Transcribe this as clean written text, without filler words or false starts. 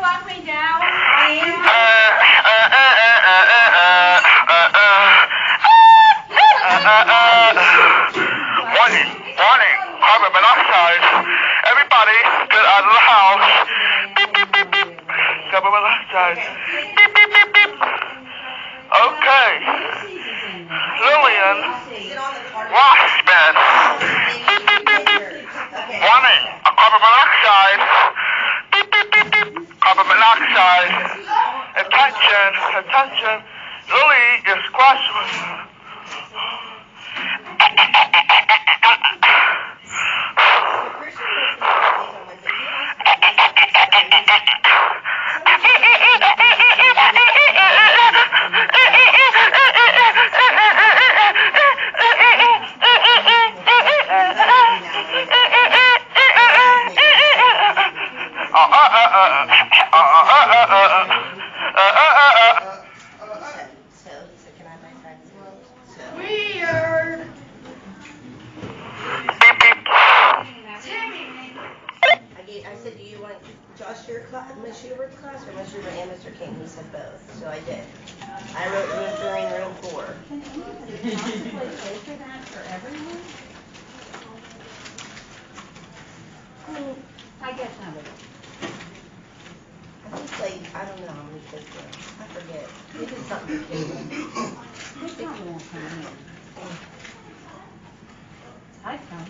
walk me down? Warning, warning, carbon monoxide. Everybody get out of the house. Beep, beep, beep, beep. Carbon monoxide. Beep, beep, beep, beep. Okay. Lillian, wash bin. Beep, beep, beep, beep. Warning, carbon monoxide. Beep, beep, beep, beep. Carbon monoxide. Attention, attention. Lily is squashing. Weird. I said, do you want Josh your class, Miss Schubert's class, or Miss Schubert and Mr. King? He said both, so I did. I wrote room 3 and room 4. Can anybody possibly pay for that for everyone? I mean, I guess I would. I think like, I don't know how many kids there. I forget. They did something for kids. They probably won't come in. I'd come.